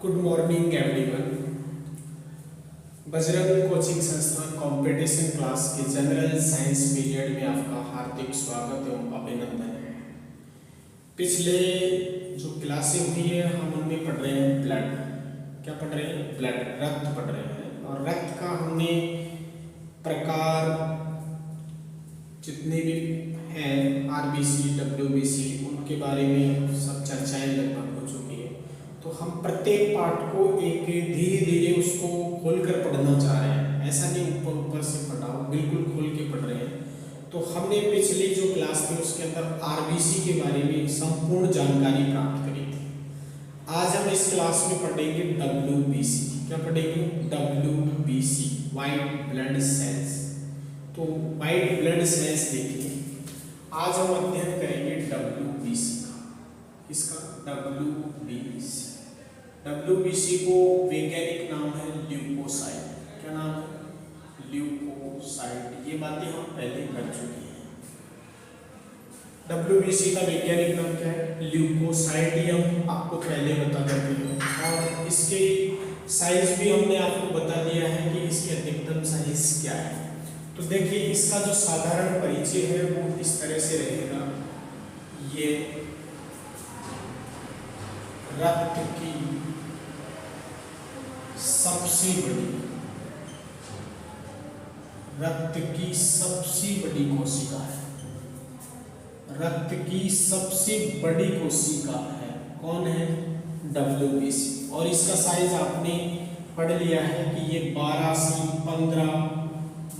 Good morning everyone. Bajrang coaching संस्थान competition class के general science period में आपका हार्दिक स्वागत एवं अभिनंदन है। पिछले जो क्लासें हुई है हम उनमें पढ़ रहे हैं ब्लड। क्या पढ़ रहे हैं? ब्लड, रक्त पढ़ रहे हैं। और रक्त का हमने प्रकार जितने भी हैं आरबीसी, डब्ल्यूबीसी, उनके बारे में सब चर्चाएं लगभग हो चुकी है। तो हम प्रत्येक पार्ट को एक धीरे धीरे उसको खोलकर पढ़ना चाह रहे हैं। ऐसा नहीं ऊपर ऊपर से पढ़ा, बिल्कुल खोल के पढ़ रहे हैं। तो हमने पिछली जो क्लास थी उसके अंदर आरबीसी के बारे में संपूर्ण जानकारी प्राप्त करी थी। आज हम इस क्लास में पढ़ेंगे डब्ल्यूबीसी। क्या पढ़ेंगे? WBC, white blood cells. तो व्हाइट ब्लड सेल्स देखिए, आज हम अध्ययन करेंगे डब्ल्यूबीसी का। इसका डब्ल्यूबीसी, डब्ल्यूबीसी को वैज्ञानिक नाम है ल्यूकोसाइट। क्या नाम है? ल्यूकोसाइट। ये बातें हम पहले कर चुके हैं। डब्ल्यूबीसी का वैज्ञानिक नाम क्या है? ल्यूकोसाइट। ये हम आपको पहले बता देते हैं। और इसके साइज भी हमने आपको बता दिया है कि इसकी अधिकतम साइज क्या है। तो देखिए, इसका जो साधारण परिचय है वो इस तरह से रहेगा। ये रक्त की सबसे बड़ी कोशिका है। रक्त की सबसे बड़ी कोशिका है। कौन है? डब्ल्यूबीसी। और इसका साइज आपने पढ़ लिया है कि ये 12 से 15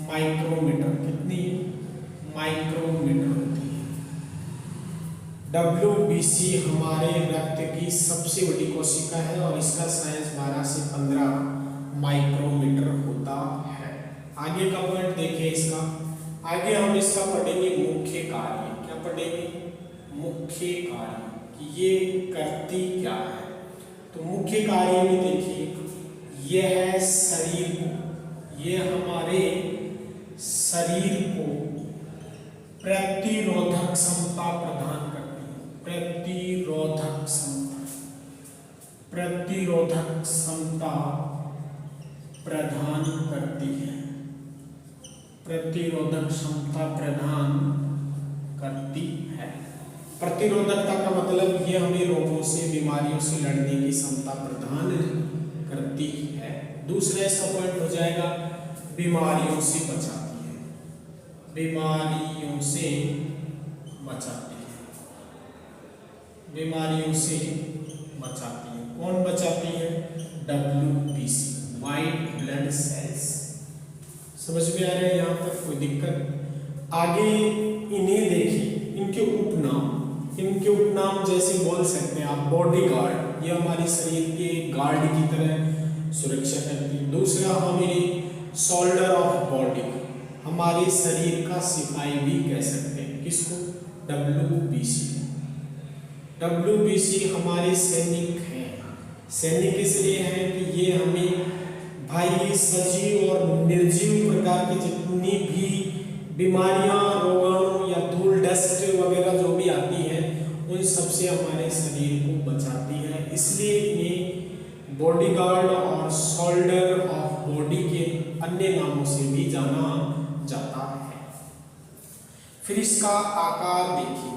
माइक्रोमीटर, कितनी माइक्रोमीटर होती है। डब्ल्यूबीसी हमारे रक्त की सबसे बड़ी कोशिका है और इसका साइज 12 से 15 माइक्रोमीटर होता है। आगे का पॉइंट देखिए इसका। आगे हम इसका पढ़ेंगे मुख्य कार्य। क्या पढ़ेंगे? मुख्य कार्य, कि ये करती क्या है। तो मुख्य कार्य में देखिए, यह है शरीर को, ये हमारे शरीर को प्रतिरोधक क्षमता प्रदान करती है। प्रतिरोधक क्षमता प्रदान करती है। प्रतिरोधक क्षमता प्रदान करती है। प्रतिरोधकता का मतलब ये हमें रोगों से, बीमारियों से लड़ने की क्षमता प्रदान करती है। दूसरा इसका पॉइंट हो जाएगा बीमारियों से बचाती है। बीमारियों से बचाती है। बीमारियों से बचाती है। कौन बचाती है? WBC, white blood cells. समझ में आ रहा है यहाँ तक? कोई दिक्कत? आगे इन्हें देखिए, इनके उपनाम जैसे बोल सकते हैं आप बॉडीगार्ड। ये हमारे शरीर के गार्ड की तरह सुरक्षा करती है। दूसरा हमें शोल्डर ऑफ बॉडी, हमारे शरीर का सिपाही भी कह सकते हैं। किसको? डब्ल्यूबीसी। डब्ल्यूबीसी हमारे सैनिक हैं। सैनिक इसलिए हैं कि ये हमें भाई सजीव और निर्जीव प्रकार की जितनी भी बीमारियां, रोगाणु या धूल डस्ट वगैरह जो भी आती हैं, उन सबसे हमारे शरीर को बचाती है। इसलिए इन्हें बॉडीगार्ड और शोल्डर ऑफ बॉडी के अन्य नामों से भी जाना जाता है। फिर इसका आकार देखिए,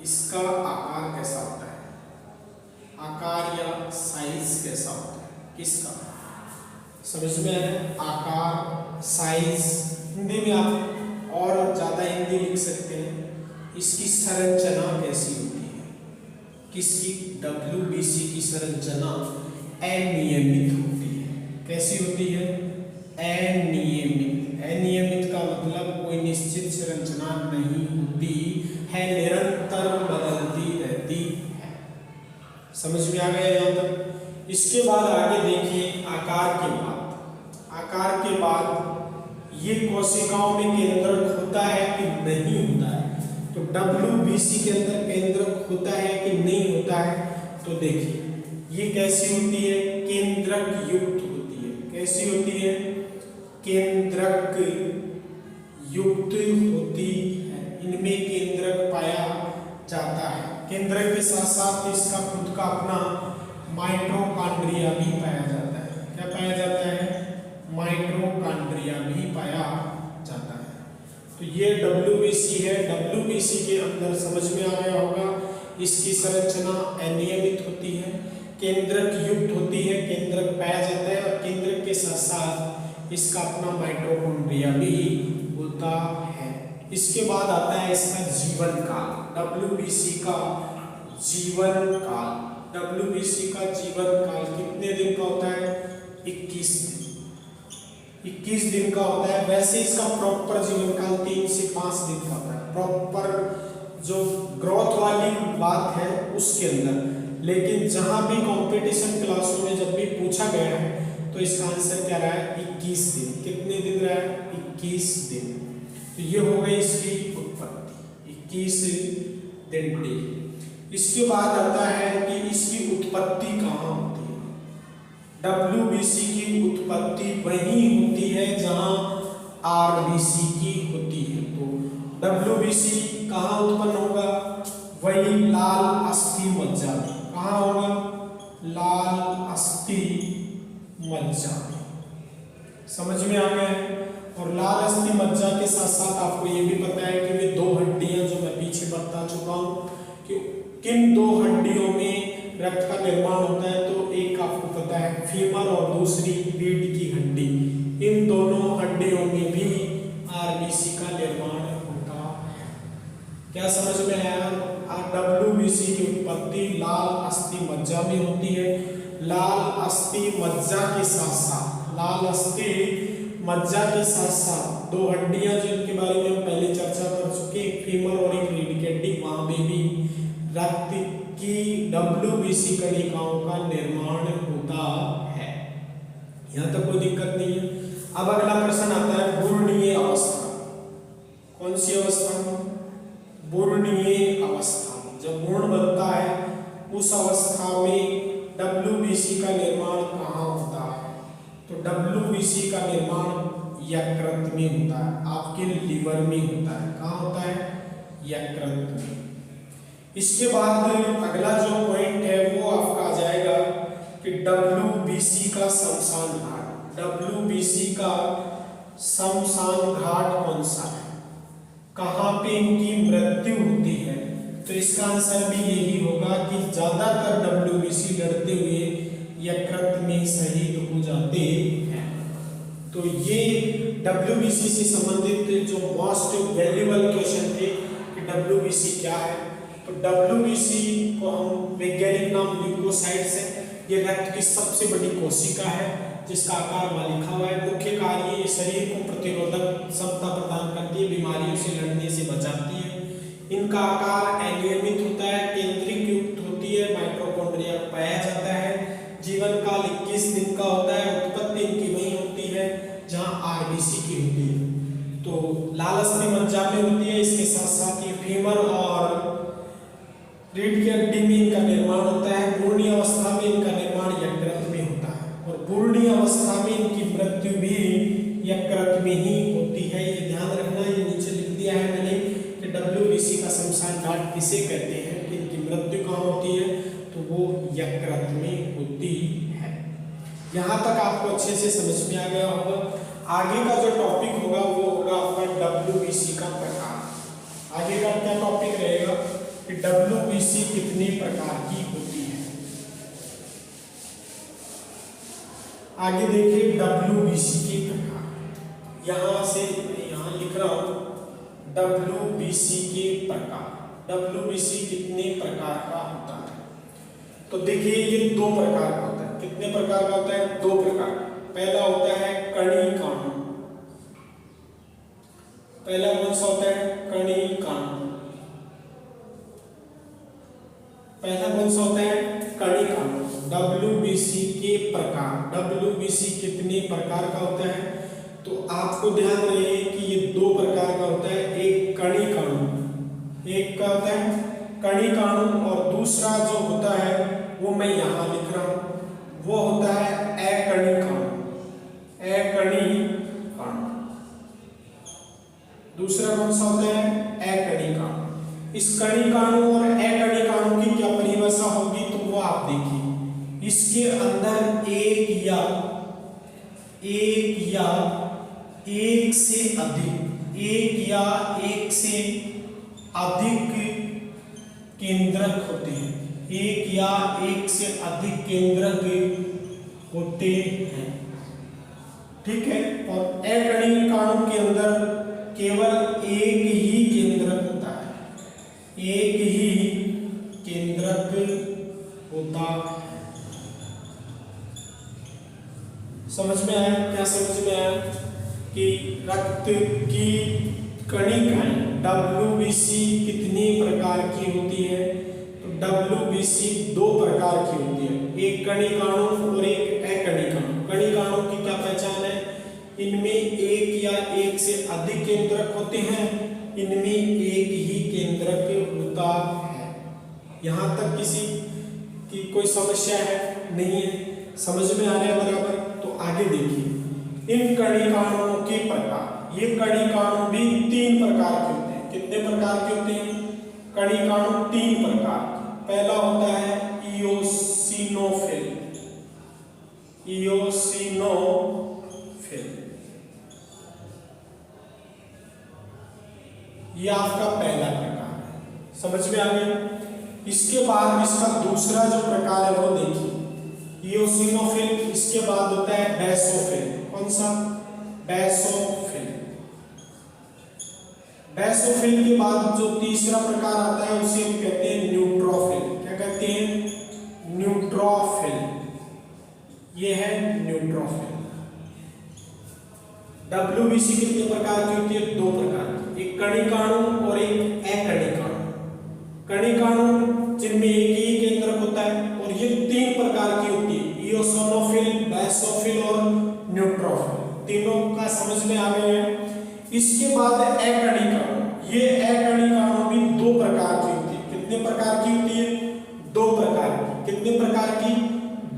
इसका आकार कैसा होता है? आकार या साइज कैसा होता है? किसका? समझ में आ रहा है? आकार, साइज। हिंदी में आप और ज्यादा हिंदी लिख सकते हैं। इसकी संरचना कैसी होती है? किसकी? डब्ल्यूबीसी की संरचना अनियमित होती है। कैसी होती है? अनियमित। अनियमित का मतलब कोई निश्चित संरचना नहीं होती है, निरंतर बदलती रहती है। समझ में आ गया यहाँ तक? इसके बाद आगे देखिए, आकार के बाद ये कोशिकाओं में केंद्रक होता है कि नहीं होता है। तो डब्ल्यूबीसी के अंदर केंद्रक होता है कि नहीं होता है? तो देखिए, ये कैसी होती है? केंद्रक युक्त होती है। कैसी होती है? केंद्रक युक्त होती है। इनमें केंद्रक पाया जाता है। केंद्रक के साथ साथ इसका खुद का अपना माइटोकॉन्ड्रिया माइटोकॉन्ड्रिया भी पाया जाता है। क्या पाया जाता है? माइटोकॉन्ड्रिया भी पाया जाता है। तो ये WBC है। WBC के अंदर समझ में आ गया होगा, इसकी संरचना अनियमित होती है, केंद्रक युक्त होती है, केंद्रक पाया जाता है और केंद्रक के साथ साथ इसका अपना माइटोकॉन्ड्रिया भी होता है। इसके बाद आता है इसका जीवन काल। WBC का जीवन काल, WBC का जीवन काल कितने दिन का होता है? 21 दिन, 21 दिन का होता है। वैसे इसका प्रॉपर जीवन काल 3 से 5 दिन का होता है, प्रॉपर जो ग्रोथ वाली बात है उसके अंदर। लेकिन जहां भी कंपटीशन क्लासों में जब भी पूछा गया है तो इसका आंसर क्या रहा है? 21 दिन। कितने दिन रहा है? 21 दिन। तो ये हो गई इसकी उत्पत्ति, 21 दिन डे। इसके बाद आता है कि इसकी उत्पत्ति कहाँ होती है? WBC की उत्पत्ति वहीं होती है जहां RBC की होती है। तो WBC कहाँ उत्पन्न होगा? वही लाल अस्थि मज्जा में। कहाँ होगा? लाल अस्थि मज्जा में। समझ में आ गया है? और लाल अस्थि मज्जा के साथ साथ आपको ये भी पता है कि वे 2 हड्डियां, जो मैं पीछे बता चुका हूँ कि किन 2 हड्डियों में रक्त का निर्माण होता है। तो एक आपको पता है फीमर और दूसरी रीढ़ की हड्डी। इन दोनों हड्डियों में भी RBC का निर्माण होता है। क्या समझ में आया? WBC की उत्पत्ति लाल अस्थि मज्जा में होती है। लाल अस्थि मज्जा के साथ साथ, लाल अस्थि मज्जा के साथ साथ 2 हड्डियां जिनके बारे में हम पहले चर्चा कर चुके, एक फीमर और एक रीढ़ की हड्डी, वहां में भी रक्त की WBC कणिकाओं का निर्माण होता है। यहाँ तक कोई दिक्कत नहीं है। अब अगला प्रश्न आता है बुर्णीय अवस्था। कौन सी अवस्था? बुर्णीय अवस्था। जब भ्रूण बनता है उस अवस्था में WBC का निर्माण कहाँ होता है? तो WBC का निर्माण यकृत में होता है, आपके लीवर में होता है। कहाँ होता है? यकृत में। इसके बाद अगला जो पॉइंट है वो आपका आ जाएगा कि WBC का शमशान घाट। WBC का शमशान घाट कौन सा है? कहाँ पे इनकी मृत्यु होती है? तो इसका आंसर भी यही होगा कि ज्यादातर WBC लड़ते हुए यकृत में शहीद हो जाते हैं। तो ये WBC से संबंधित जो मोस्ट वैल्यूएबल क्वेश्चन थे कि WBC क्या है। तो WBC को हम वैज्ञानिक नाम ल्यूकोसाइट्स है। ये रक्त की सबसे बड़ी कोशिका है जिसका आकार वहां लिखा हुआ है। मुख्य कार्य ये शरीर को प्रतिरोधक क्षमता प्रदान करती है, बीमारियों से लड़ने से बचाती है। इनका आकार अनियमित होता है, केंद्रिक युक्त होती है, माइटोकॉन्ड्रिया पाया जाता है। जीवन काल 21 दिन का होता है। उत्पत्ति इनकी वही होती है जहां RBC की होती है। तो लाल अस्थि मज्जा में होती है। इसके साथ साथ ये फीमर और रीढ़ की हड्डी में इनका निर्माण होता है। बुर्णीय अवस्था में इनका निर्माण यकृत में होता है और बुर्णीय अवस्था में इनकी मृत्यु भी यकृत में ही होती है। ये ध्यान रखना, ये नीचे लिख दिया है मैंने कि WBC का शमशान घाट किसे कहते हैं, कि इनकी मृत्यु कहाँ होती है, तो वो यकृत में होती है। यहाँ तक आपको अच्छे से समझ में आ गया होगा। आगे का जो टॉपिक होगा वो होगा आपका WBC का प्रकार। आगे का क्या टॉपिक रहेगा कि WBC कितने प्रकार की होती है। आगे देखिए WBC के प्रकार। यहाँ से यहाँ लिख रहा हूँ WBC के प्रकार। WBC कितने प्रकार का होता है? तो देखिए ये 2 प्रकार का होता है। कितने प्रकार का होता है? 2 प्रकार। पहला होता है कणिकाणु। पहला कौन सा होता है? कणिकाणु। पहला कौन सा होता है? कणिकाणु। WBC के प्रकार। WBC कितने प्रकार का होता है? तो आपको ध्यान रहे कि ये 2 प्रकार का होता है। एक कणिकाणु, एक का होता है कणिकाणु और दूसरा जो होता है वो मैं यहाँ लिख रहा हूँ, वो होता है अकणिकाणु। अकणिकाणु। दूसरा कौन सा होता है? अकणिकाणु। इस कणिकाणु और अकणिकाणु की क्या परिभाषा होगी तो वो आप देखिए। इसके अंदर एक या एक से अधिक केंद्रक होते हैं, एक या एक से अधिक केंद्रक होते हैं, ठीक है। और अकणिकाणु के अंदर केवल एक ही केंद्रक होता है, एक ही केंद्रक होता है। समझ में आया? क्या समझ में आया कि रक्त की कणिकाएं WBC कितनी प्रकार की होती है? तो WBC दो प्रकार की होती है, एक कणिकाणु और एक अकणिकाणु। कणिकाणु की क्या पहचान है? इनमें एक या एक से अधिक केंद्रक होते हैं, इनमें एक ही केंद्रक होता है। यहाँ तक किसी की कोई समस्या है? नहीं है? समझ में आ रहा है बराबर? तो आगे देखिए इन कणिकाणुओं के प्रकार। ये कणिकाणु भी तीन प्रकार के होते हैं। कितने प्रकार के होते हैं? कणिकाणु तीन प्रकार के। पहला होता है इओसिनोफिल। ये आपका पहला प्रकार है, समझ में आ गया? इसके बाद इसका दूसरा जो प्रकार है वो देखिए, इओसिनोफिल। इसके बाद होता है बेसोफिल। कौन सा? बेसोफिल। बेसोफिल के बाद जो तीसरा प्रकार आता है उसे हम कहते हैं न्यूट्रोफिल। क्या कहते हैं? न्यूट्रोफिल। ये है न्यूट्रोफिल। WBC कितने प्रकार की होती है? दो प्रकार की, एक कणिकाणु और एक अकणिकाणु। कणिकाणु जिनमें एक ही केंद्रक होता है, और ये तीन प्रकार की होती है, इओसिनोफिल, बेसोफिल और न्यूट्रोफिल। तीनों का समझ में आ गया है। इसके बाद अकणिकाणु। ये अकणिकाणु भी दो प्रकार की होती है। कितने प्रकार की होती है? दो प्रकार की। कितने प्रकार की?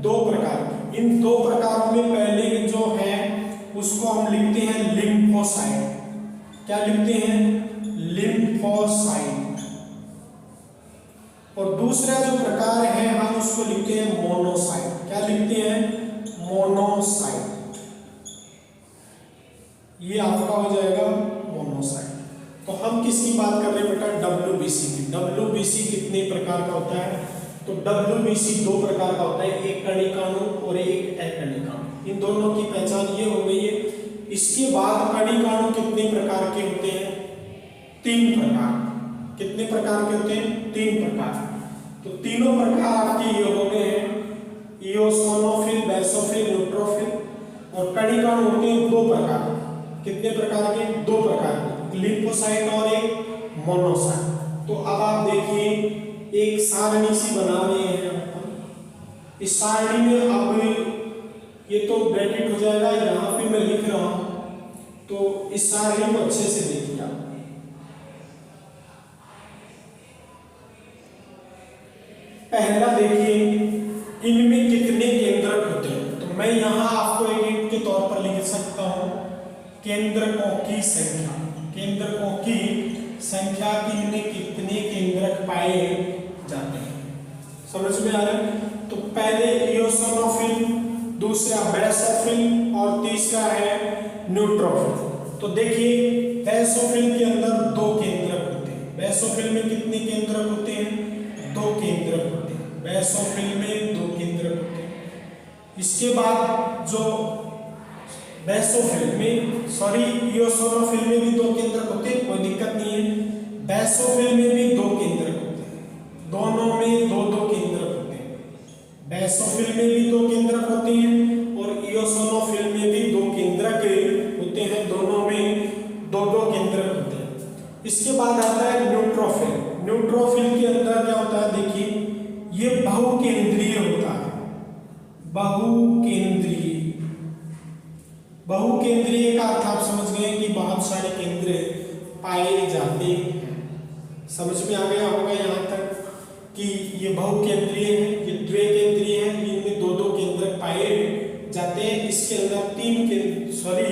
दो प्रकार की। इन दो प्रकारों में पहले जो है उसको हम लिखते हैं लिम्फोसाइट। क्या लिखते हैं? लिम्फोसाइट। और दूसरा जो प्रकार है हम उसको लिखते हैं मोनोसाइट। क्या लिखते हैं? मोनोसाइट। ये आपका हो जाएगा मोनोसाइट। तो हम किसकी बात कर रहे हैं बेटा? WBC की। WBC कितने प्रकार का होता है? तो WBC दो प्रकार का होता है, एक कणिकाणु और एक अकणिकाणु। इन दोनों की पहचान ये हो गई है। इसके बाद कणिकाणु कितने प्रकार के होते हैं? तीन प्रकार। कितने प्रकार के होते हैं? तीन प्रकार। तो तीनों प्रकार आपके ये हो गए हैं, इओसिनोफिल, बेसोफिल, न्यूट्रोफिल। और कणिकाणु होते हैं दो प्रकार। कितने प्रकार के? दो प्रकार के, लिम्फोसाइट और एक मोनोसाइट। तो अब आप देखिए एक सारणी सी बना रहे हैं अपन। इस सारणी में अब ये तो ब्रैकेट हो जाएगा, यहाँ पे मैं लिख रहा हूं, तो इस सारणी को अच्छे से देखिए आप। पहला देखिए इनमें कितने केंद्रक होते हैं। तो मैं यहाँ आपको एक के तौर पर लिख सकता हूँ केंद्रकों की संख्या। केंद्रकों की संख्या की इनमें कितने केंद्रक पाए जाते हैं। समझ में आ रहा है? तो पहले इओसिनोफिल, दूसरा बेसोफिल और तीसरा है न्यूट्रोफिल। तो देखिए बेसोफिल के अंदर दो केंद्रक होते हैं। बेसोफिल में कितने केंद्रक होते हैं? दो केंद्रक होते हैं। बेसोफिल में दो केंद्रक होते हैं। इसके बाद जो बेसोफिल में, सॉरी इओसिनोफिल में भी दो केंद्रक होते हैं, कोई दिक्कत नहीं है। बेसोफिल में भी दो केंद्रक होते हैं, दोनों में दो दो केंद्रक होते हैं। बेसोफिल में भी दो केंद्रक होते हैं और इओसिनोफिल में भी दो केंद्रक होते हैं, दोनों में दो दो केंद्रक होते हैं। इसके बाद आता है न्यूट्रोफिल। न्यूट्रोफिल के अंदर क्या होता है? देखिए ये बहुकेंद्रीय होता है। बहुकेंद्रीय। बहुकेंद्रीय का अर्थ आप समझ गए कि बहुत सारे केंद्र पाए जाते हैं। समझ में आ गया होगा यहाँ तक कि ये बहुकेंद्रीय है, ये द्विकेंद्रीय है, इनमें दो दो केंद्र पाए जाते हैं। इसके अंदर तीन केंद्र, सॉरी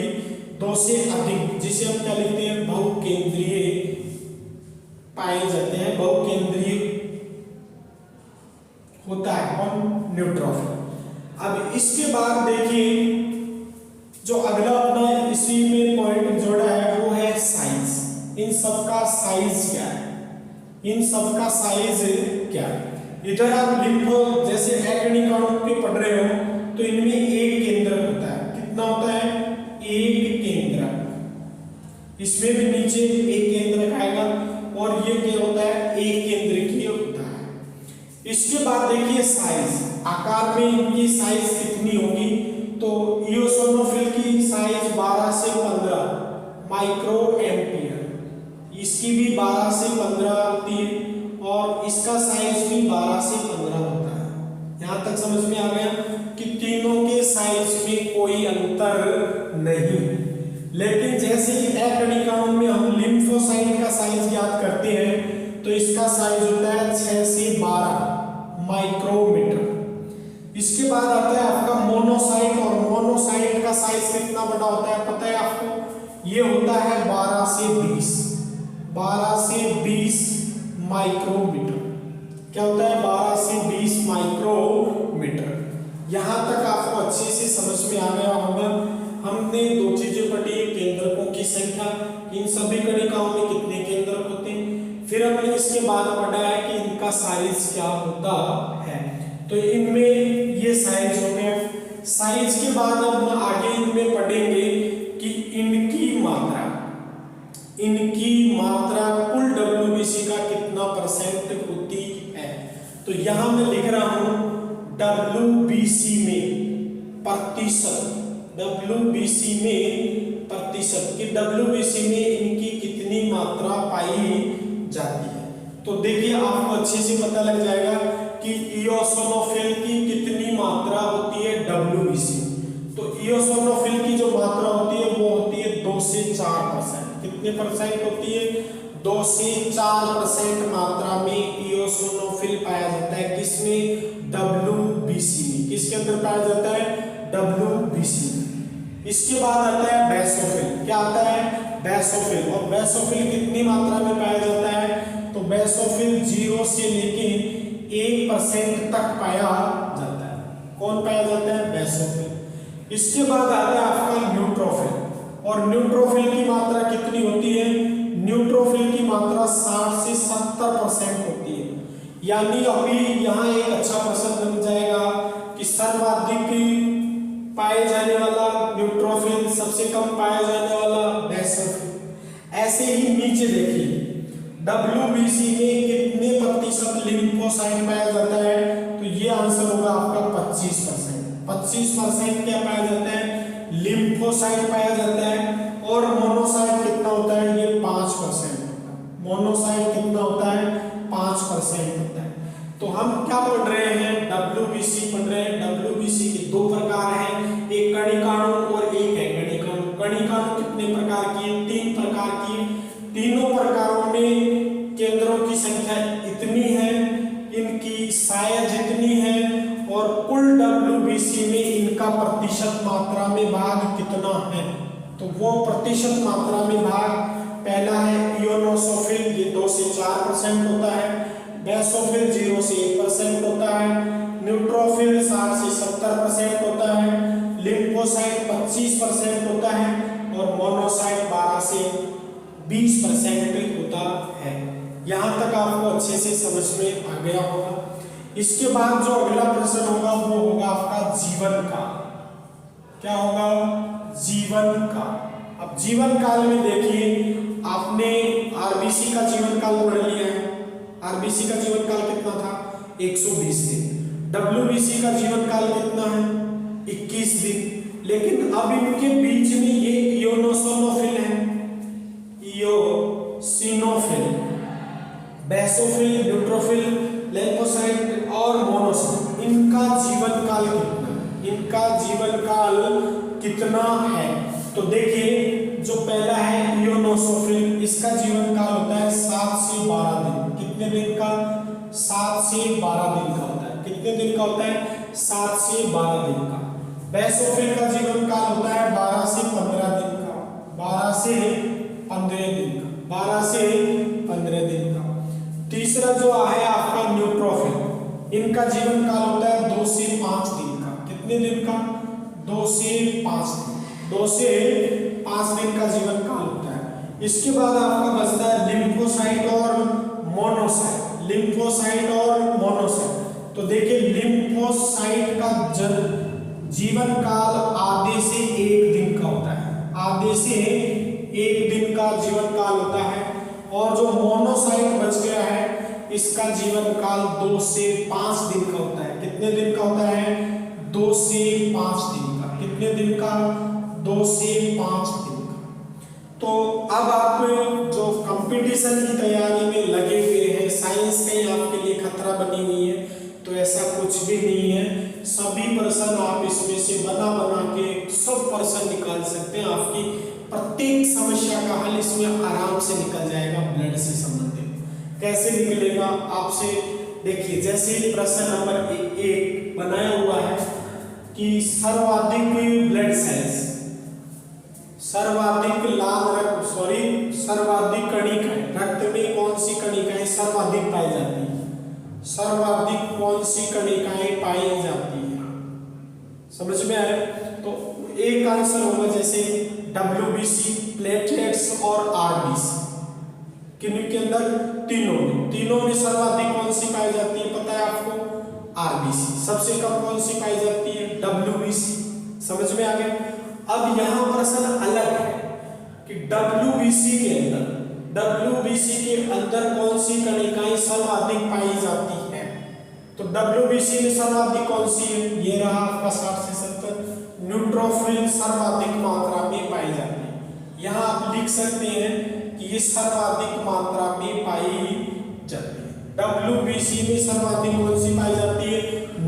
दो से अधिक, जिसे हम क्या लिखते हैं? बहुकेंद्रीय पाए जाते हैं। बहुकेंद्रीय होता है कौन? न्यूट्रोफिल। इसके बाद देखिए जो अगला अपना इसी में पॉइंट जोड़ा है वो है साइज। इन सब का साइज क्या है, इन सब का साइज क्या है। इधर आप लिखो जैसे एकणिकाओं पे पढ़ रहे हो तो इनमें एक केंद्र होता है, कितना होता है, एक केंद्र। इसमें भी नीचे एक केंद्र आएगा और ये क्या होता है, एक केंद्र की होता है। इसके बाद देखिए साइज, आकार में इनकी साइज कितनी होगी, तो इओसिनोफिल की साइज 12 से 15 माइक्रो एम्पियर, इसकी भी 12 से 15 होती है और इसका साइज भी 12 से 15 होता है। यहां तक समझ में आ गया कि तीनों के साइज में कोई अंतर नहीं। लेकिन जैसे ही एकणिकाओं में हम लिम्फोसाइट का साइज याद करते हैं तो इसका साइज होता है 6 से 12 माइक्रोमीटर। इसके बाद आता है आपका मोनोसाइट, और मोनोसाइट का साइज कितना बड़ा होता है पता है आपको, ये होता है 12 से 20 माइक्रोमीटर। क्या होता है, 12 से 20 माइक्रोमीटर। यहां तक आपको अच्छे से समझ में आ गया होगा। हमने दो चीजें पढ़ी, केंद्रकों की संख्या, इन सभी कणिकाओं में कितने केंद्रक होते हैं, फिर हमने इसके बाद पढ़ा है कि इनका साइज क्या होता है। तो इनमें ये साइज हो गया। साइज के बाद हम आगे इनमें पढ़ेंगे कि इनकी मात्रा कुल WBC का कितना परसेंट होती है। तो यहां मैं लिख रहा हूं WBC में प्रतिशत, WBC में प्रतिशत कि WBC में इनकी कितनी मात्रा पाई जाती है। तो देखिए आपको अच्छे से पता लग जाएगा कि इओसिनोफिल की कितनी मात्रा होती है WBC। तो इओसिनोफिल की जो मात्रा होती है वो होती है 2 से 4%। कितने परसेंट होती है, 2 से 4% मात्रा में इओसिनोफिल पाया जाता है। किसमें, WBC में। किसके अंदर पाया जाता है, WBC में। इसके बाद आता है बेसोफिल। क्या आता है, बेसोफिल। और बेसोफिल कितनी मात्रा में पाया जाता है, तो बेसोफिल 0 से लेके 1% तक पाया जाता है। कौन पाया जाता है, बेसोफिल। इसके बाद आता है आपका न्यूट्रोफिल, और न्यूट्रोफिल की मात्रा कितनी होती है, न्यूट्रोफिल की मात्रा 60 से 70% होती है। यानी अभी यहाँ एक अच्छा प्रश्न बन जाएगा कि सर्वाधिक पाए जाने वाला न्यूट्रोफिल, सबसे कम पाया जाने वाला बेसोफिल। ऐसे ही नीचे देखिए WBC में कितने प्रतिशत लिम्फोसाइट पाया जाता है, तो ये आंसर होगा आपका 25%। 25% क्या पाया जाता है, लिम्फोसाइट पाया जाता है। और मोनोसाइट कितना होता है, ये 5% होता है। मोनोसाइट कितना होता है, 5% होता है। तो हम क्या पढ़ रहे हैं, WBC पढ़ रहे हैं। WBC के दो प्रकार हैं, एक कणिकाणु और एक है कणिकाणु। कणिकाणु कितने प्रकार की, 3 प्रकार की। तीनों प्रकारों में केंद्रों की संख्या इतनी है, इनकी साइज इतनी है, और कुल WBC में इनका प्रतिशत मात्रा में भाग कितना है, तो वो प्रतिशत मात्रा में भाग पहला है इओनोसोफिल, ये 2 से 4% होता है। बेसोफिल 0 से 1% होता है। न्यूट्रोफिल 60 से 70% होता है। लिम्फोसाइट 25% होता है और मोनोसाइट 12 से 20% होता है। यहां तक आपको अच्छे से समझ में आ गया होगा। इसके बाद जो अगला प्रश्न होगा वो होगा आपका जीवन काल। क्या होगा, जीवन काल। अब जीवन काल में देखिए आपने आरबीसी का जीवन काल पढ़ लिया है। आरबीसी का जीवन काल कितना था, 120 दिन। डब्ल्यूबीसी का जीवन काल कितना है, 21 दिन। लेकिन अब इनके बीच में ये इओनोसिनोफिल है, इओसिनोफिल, बेसोफिल, न्यूट्रोफिल, लिम्फोसाइट और मोनोसाइट, इनका जीवन काल कितना, इनका जीवन काल कितना है। तो देखिए जो पहला है इओनोसोफिल, इसका जीवन काल होता है 7 से 12 दिन। कितने दिन का, 7 से 12 दिन का होता है। कितने दिन का होता है, 7 से 12 दिन का। बेसोफिल का जीवन काल होता है 12 से 15 दिन का, 12 से 15 दिन का, 12 से 15 दिन का। तीसरा जो है आपका न्यूट्रोफिल, इनका जीवन काल होता है 2 से 5 दिन का। कितने दिन का? 2 से 5 दिन, 2 से 5 दिन का जीवन काल होता है। इसके बाद आपका बचता है लिम्फोसाइट और मोनोसाइट, लिम्फोसाइट और मोनोसाइट। तो देखिए लिम्फोसाइट का जीवन काल आधे से 1 दिन का होता है, आधे से 1 दिन का जीवन काल होता है। और जो मोनोसाइट बच गया है इसका जीवन काल 2 से 5 दिन का होता है। कितने दिन का होता है? 2 से 5 दिन का। कितने दिन का? 2 से 5 दिन का। तो अब आप जो कंपटीशन की तैयारी में लगे हुए हैं, साइंस कहीं आपके लिए खतरा बनी हुई है, तो ऐसा कुछ भी नहीं है। सभी प्रश्न आप इसमें से बना बना के 100% निकाल सकते हैं। आपकी प्रत्येक समस्या का हल इसमें आराम से निकल जाएगा। ब्लड से संबंधित कैसे निकलेगा आपसे देखिए, जैसे प्रश्न नंबर 1 बनाया हुआ है कि सर्वाधिक ब्लड सेल्स, सर्वाधिक सर्वाधिक कणिकाएं रक्त में कौन सी कणिकाएं सर्वाधिक पाई जाती है? सर्वाधिक कौन सी कणिकाएं पाई जाती है? समझ में आया? तो एक आंसर होगा जैसे WBC, प्लेटलेट्स और RBC। किनके अंदर? तीनों में सर्वाधिक कौन सी पाई जाती है पता है आपको? RBC। सबसे कम कौन सी पाई जाती है? WBC। समझ में आ गया? अब यहाँ प्रश्न अलग है कि WBC के अंदर कौन सी कणिकाएं सर्वाधिक पाई जाती है? तो WBC में सर्वाधिक कौन सी है? ये रहा आपका 60 से 70। न्यूट्रोफिल सर्वाधिक मात्रा में पाई जाती है। यहाँ आप लिख सकते हैं कि ये सर्वाधिक मात्रा में पाई जाती है। WBC में सर्वाधिक कौन सी पाई जाती है?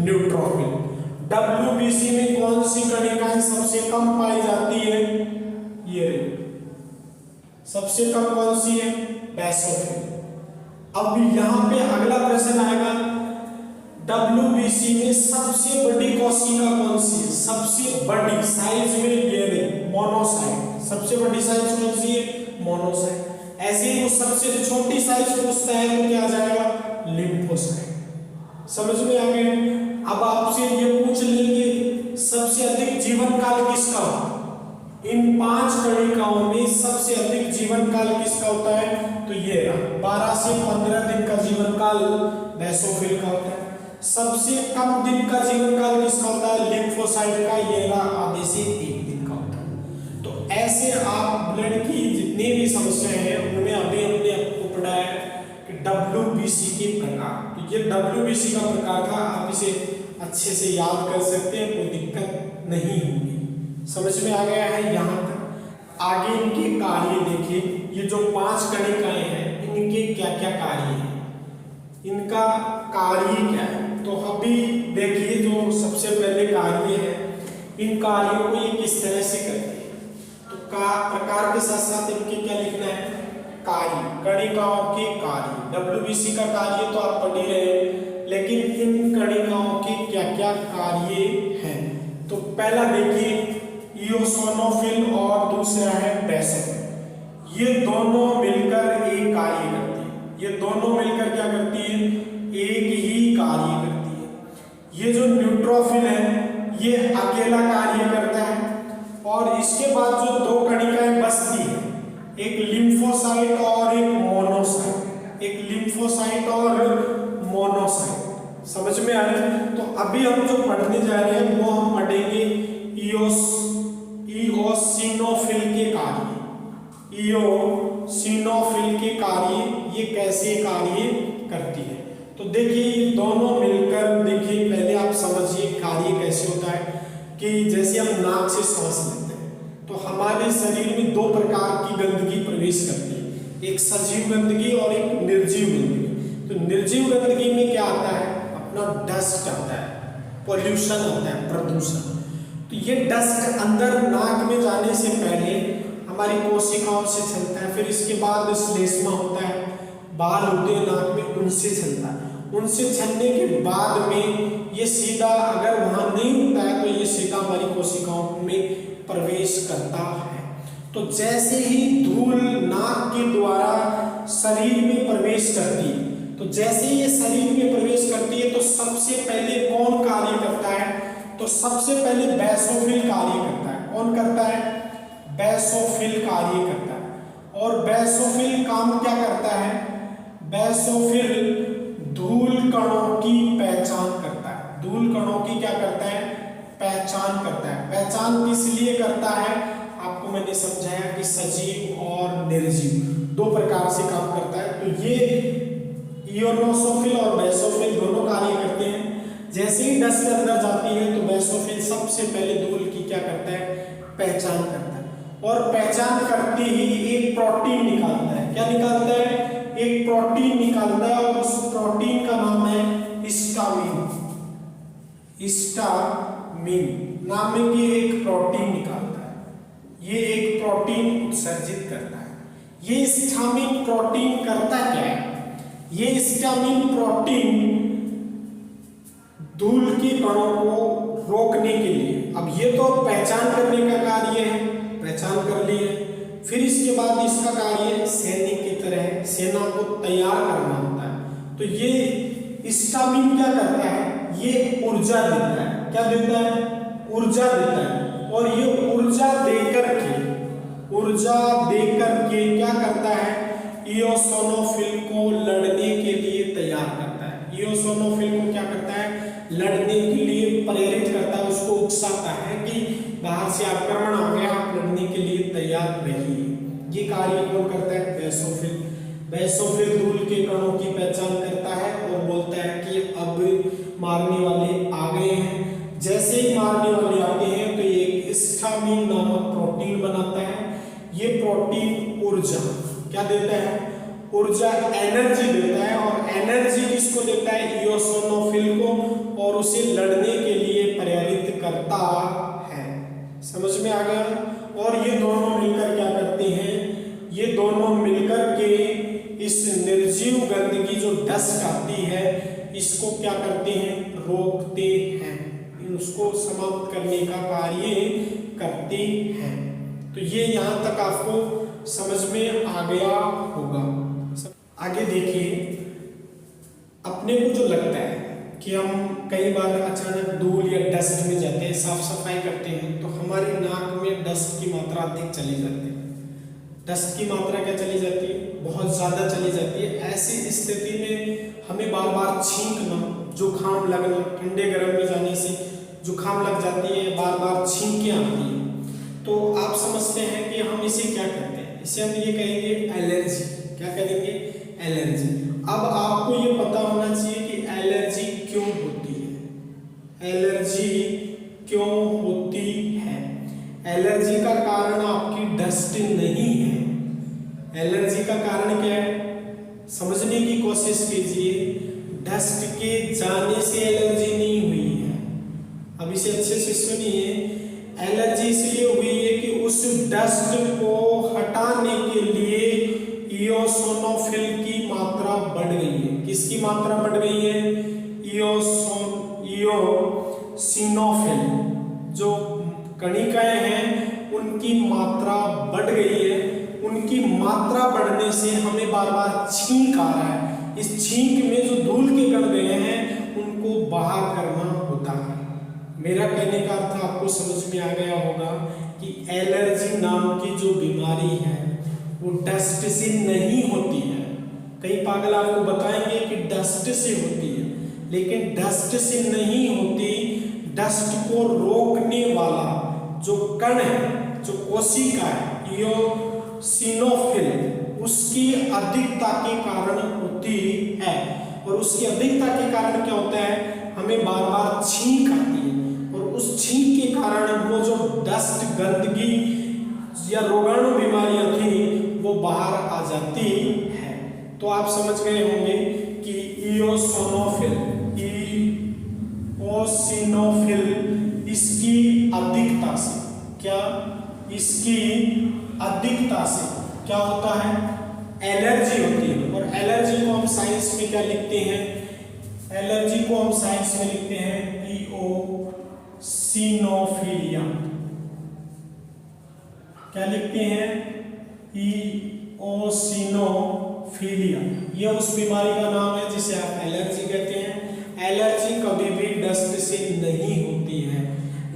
न्यूट्रोफिल। WBC में कौन सी कणिकाएं सबसे कम पाई जाती है? ये सबसे कम कौन सी है? बेसोफिल। अब यहाँ पे अगला प्रश्न आएगा, WBC में सबसे बड़ी कोशिका कौन सी है? सबसे बड़ी साइज में ये मोनोसाइट। सबसे बड़ी साइज कौन सी है? मोनोसाइट। ऐसे ही वो सबसे जो छोटी साइज पूछता है तो क्या आ जाएगा? लिम्फोसाइट। समझ में आ गया? अब आपसे ये पूछ लेंगे सबसे अधिक जीवन काल किसका होता है? इन 5 कणिकाओं में सबसे अधिक जीवन काल किसका होता है? तो ये 12 से 15 दिन का जीवन काल बेसोफिल का होता है। सबसे कम दिन का जीवन काल किसका होता है? लिम्फोसाइट का। ये आधे से 1 दिन का होता है। तो ऐसे आप ब्लड की जितनी भी समस्याएं हैं उनमें अभी हमने आपको पढ़ाया कि WBC के प्रकार। तो ये WBC का प्रकार था, आप इसे अच्छे से याद कर सकते हैं, कोई दिक्कत नहीं होगी। समझ में आ गया है यहाँ तक? आगे इनके कार्य देखिए, ये जो 5 कणिकाएं हैं इनके क्या क्या कार्य हैं, इनका कार्य क्या है? तो अभी देखिए जो सबसे पहले कार्य है, इन कार्यों को ये किस तरह से करते हैं। तो प्रकार के साथ साथ इनके क्या लिखना है? कार्य, कणिकाओं के कार्य। WBC का कार्य तो आप पढ़ ही रहे हैं, लेकिन इन कणिकाओं के क्या क्या कार्य हैं? तो पहला देखिए इओसिनोफिल और दूसरा है बेसोफिल। ये दोनों मिलकर एक कार्य करती है। ये दोनों मिलकर क्या करती है? एक ही कार्य करती है। ये जो न्यूट्रोफिल है ये अकेला कार्य करता है। और इसके बाद जो 2 कणिकाएं बचती है, एक लिम्फोसाइट और एक मोनोसाइट, एक लिम्फोसाइट और मोनोसाइट। समझ में आ रहा है? तो अभी हम जो पढ़ने जा रहे हैं वो हम पढ़ेंगे इओसिनोफिल के कार्य। इओसिनोफिल के कार्य ये कैसे कार्य करती है? तो देखिए दोनों मिलकर, देखिए पहले आप समझिए कार्य कैसे होता है। कि जैसे हम नाक से सांस लेते हैं तो हमारे शरीर में 2 प्रकार की गंदगी प्रवेश करती है, एक सजीव गंदगी और एक निर्जीव गंदगी। तो निर्जीव गंदगी में क्या आता है? अपना डस्ट आता है, पॉल्यूशन आता है, प्रदूषण। तो ये डस्ट अंदर नाक में जाने से पहले हमारी कोशिकाओं से चलता है, फिर इसके बाद श्लेष्मा होता है, बाल होते हैं नाक में, उनसे चलता है। उनसे चलने के बाद में ये सीधा, अगर वहां नहीं होता है तो ये सीधा हमारी कोशिकाओं में प्रवेश करता है। तो जैसे ही धूल नाक के द्वारा शरीर में प्रवेश करती है, तो जैसे ये शरीर में प्रवेश करती है तो सबसे पहले कौन कार्य करता है? तो सबसे पहले बेसोफिल कार्य करता है। कौन करता है? बेसोफिल कार्य करता है। और बेसोफिल काम क्या करता है? बेसोफिल धूल कणों की पहचान करता है। धूल कणों की क्या करता है? पहचान करता है। पहचान किस लिए करता है? आपको मैंने समझाया कि सजीव और निर्जीव दो प्रकार से काम करता है। तो ये इयोनोसोफिल और बेसोफिल दोनों कार्य करते हैं। जैसे ही डस्ट अंदर जाती है तो बेसोफिल सबसे पहले धूल की क्या करता है? पहचान करता है। और पहचान करते ही एक प्रोटीन निकालता है। क्या निकालता है? एक प्रोटीन निकालता है और उस प्रोटीन का नाम है हिस्टामिन। हिस्टामिन नाम की एक प्रोटीन निकालता है। ये एक प्रोटीन उत्सर्जित करता है। ये हिस्टामिन प्रोटीन करता क्या है? ये हिस्टामिन प्रोटीन धूल के कणों को रोकने के लिए, अब ये तो पहचान करने का कार्य है, पहचान कर ली है। फिर इसके बाद इसका कार्य सैनिक की तरह है, सेना को तैयार करना होता है। तो ये हिस्टामिन क्या करता है? ये ऊर्जा देता है। क्या देता है? ऊर्जा देता है। और ये ऊर्जा देकर के क्या करता है? इयोसिनोफिल को लड़ने के लिए तैयार करता है। इयोसिनोफिल को क्या करता है? लड़ने के लिए प्रेरित करता है, उसको उकसाता है कि बाहर से आक्रमण आ गया, आप लड़ने के लिए तैयार रहिए। ये कार्य कौन करता है? बेसोफिल। बेसोफिल धूल के कणों की पहचान करता है और बोलता है कि अब मारने वाले आ गए हैं। जैसे ही मारने वाले आते हैं तो ये हिस्टामिन नामक प्रोटीन बनाता है। ये प्रोटीन ऊर्जा क्या देता है? ऊर्जा, एनर्जी देता है। और एनर्जी किसको देता है? इयोसिनोफिल को, और उसे लड़ने के लिए प्रेरित करता है। समझ में आ गया? और ये दोनों मिलकर क्या करते हैं? ये दोनों मिलकर के इस निर्जीव गंदगी जो डस्ट आती है इसको क्या करते हैं? रोकते हैं, उसको समाप्त करने का कार्य करते हैं। तो ये यहाँ तक आपको समझ में आ गया होगा। आगे देखिए, अपने को जो लगता है कि हम कई बार अचानक धूल या डस्ट में जाते हैं, साफ सफाई करते हैं, तो हमारी नाक में डस्ट की मात्रा अधिक चली जाती है। डस्ट की मात्रा क्या चली जाती है? बहुत ज़्यादा चली जाती है। ऐसी स्थिति में हमें बार बार छींकना, जुकाम लगना, ठंडे गर्म में जाने से जुकाम लग जाती है, बार बार छींकें आती है। तो आप समझते हैं कि हम इसे क्या कहते हैं? इसे हम ये कहेंगे एलर्जी। क्या कहेंगे? एलर्जी। अब आपको ये पता होना चाहिए कि एलर्जी क्यों होती है। एलर्जी क्यों होती है? एलर्जी का कारण आपकी डस्ट नहीं है। एलर्जी का कारण क्या है? समझने की कोशिश कीजिए। डस्ट के जाने से एलर्जी नहीं हुई है। अब इसे अच्छे से सुनिए। एलर्जी इसलिए हुई है कि उस डस्ट को हटाने के लिए इयोसिनोफिल की मात्रा बढ़ गई है। किसकी मात्रा बढ़ गई है? इयोसिनोफिल जो कणिकाएं हैं उनकी मात्रा बढ़ गई है। उनकी मात्रा बढ़ने से हमें बार बार छींक आ रहा है। इस छींक में जो धूल के कण गए हैं उनको बाहर करना होता है। मेरा कहने का अर्थ आपको समझ में आ गया होगा कि एलर्जी नाम की जो बीमारी है वो डस्ट से नहीं होती है। कई पागल आपको बताएंगे कि डस्ट से होती है, लेकिन डस्ट से नहीं होती। डस्ट को रोकने वाला जो कण है, जो कोशिका है, इयोसिनोफिल, उसकी अधिकता के कारण होती है। और उसकी अधिकता के कारण क्या होता है? हमें बार बार छींक आती है, और उस छींक के कारण वो जो डस्ट, गंदगी या रोगाणु बीमारियां थी वो बाहर आ जाती है। तो आप समझ गए होंगे कि इयोसिनोफिल इसकी अधिकता से क्या? इसकी अधिकता से क्या होता है? एलर्जी होती है। और एलर्जी को हम साइंस में क्या लिखते हैं? एलर्जी को हम साइंस में लिखते हैं इओसिनोफिलिया। क्या लिखते हैं? इओसिनोफिलिया। यह उस बीमारी का नाम है जिसे आप एलर्जी कहते हैं। एलर्जी कभी भी डस्ट से नहीं होती होती है।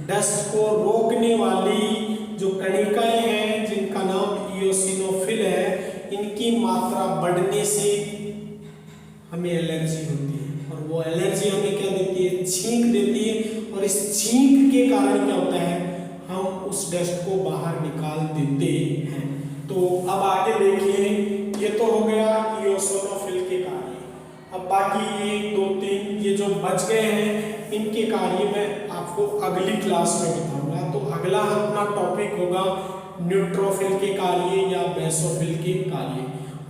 डस्ट को रोकने वाली जो कणिकाएं हैं जिनका नाम इयोसिनोफिल है, इनकी मात्रा बढ़ने से हमें एलर्जी होती है, और वो एलर्जी हमें क्या देती है, छींक देती है, और इस छींक के कारण क्या होता है, हम उस डस्ट को बाहर निकाल देते हैं। तो अब आगे देखिए, ये तो हो गया इयोसिनोफिल के कार्य। अब बाकी 1 2 3 ये जो बच गए हैं, इनके कार्य मैं आपको अगली क्लास में बताऊंगा। तो अगला अपना टॉपिक होगा न्यूट्रोफिल के कार्य या बेसोफिल के कार्य।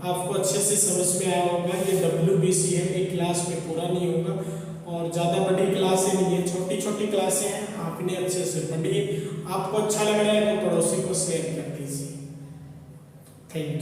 आपको अच्छे से समझ में आया होगा। ये WBC है, एक क्लास में पूरा नहीं होगा, और ज़्यादा बड़ी क्लासें नहीं है, छोटी छोटी क्लासें हैं, आप इन्हें अच्छे से पढ़िए। आपको अच्छा लग रहा है तो पड़ोसी को शेयर कर दीजिए। Thank you.